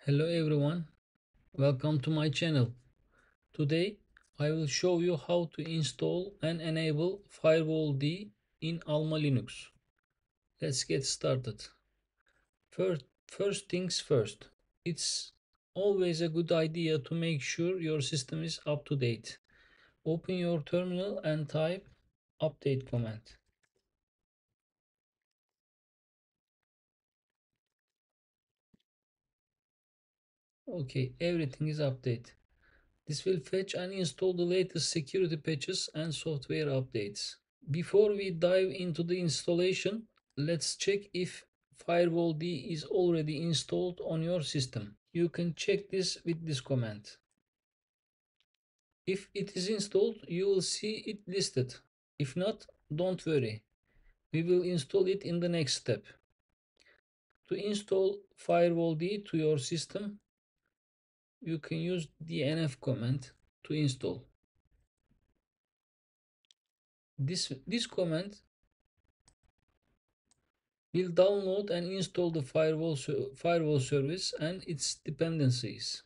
Hello everyone, welcome to my channel. Today I will show you how to install and enable firewall in AlmaLinux. Let's get started. First things first, it's always a good idea to make sure your system is up to date. Open your terminal and type update command. Okay, everything is updated. This will fetch and install the latest security patches and software updates. Before we dive into the installation, let's check if firewall is already installed on your system. You can check this with this command. If it is installed, you will see it listed. If not, don't worry. We will install it in the next step. To install firewall to your system, you can use the dnf command to install. This command will download and install the firewall service and its dependencies.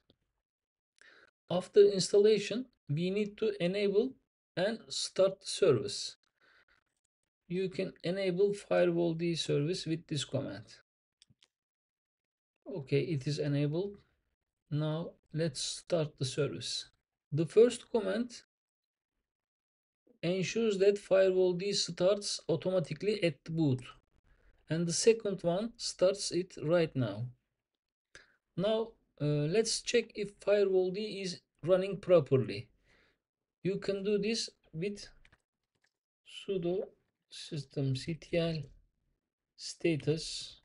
After installation, we need to enable and start the service. You can enable firewall service with this command. Okay, it is enabled. Now let's start the service. The first command ensures that firewall starts automatically at the boot, and the second one starts it right now. Now let's check if firewall is running properly. You can do this with sudo systemctl status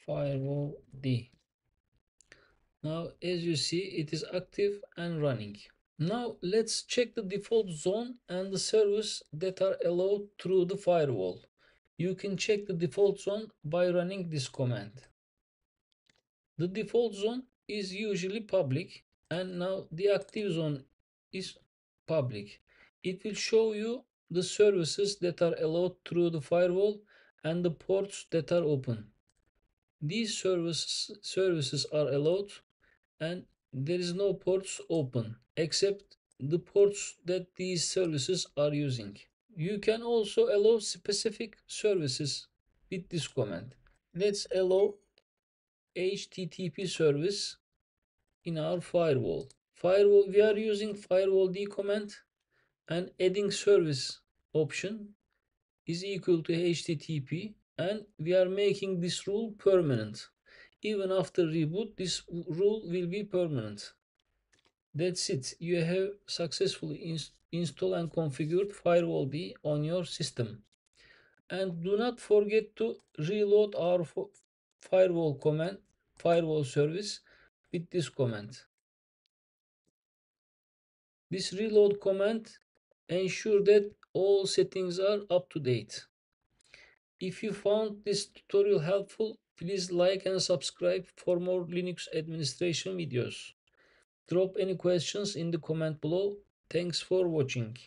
firewall. Now as you see, it is active and running. Now let's check the default zone and the service that are allowed through the firewall. You can check the default zone by running this command. The default zone is usually public, and now the active zone is public. It will show you the services that are allowed through the firewall and the ports that are open. These services are allowed, and there is no ports open except the ports that these services are using. You can also allow specific services with this command. Let's allow HTTP service in our firewall. We are using firewall command, and adding service option is equal to HTTP, and we are making this rule permanent. Even after reboot, this rule will be permanent. That's it. You have successfully installed and configured firewall on your system. And do not forget to reload our firewall service with this command. This reload command ensures that all settings are up to date. If you found this tutorial helpful, please like and subscribe for more Linux administration videos. Drop any questions in the comment below. Thanks for watching.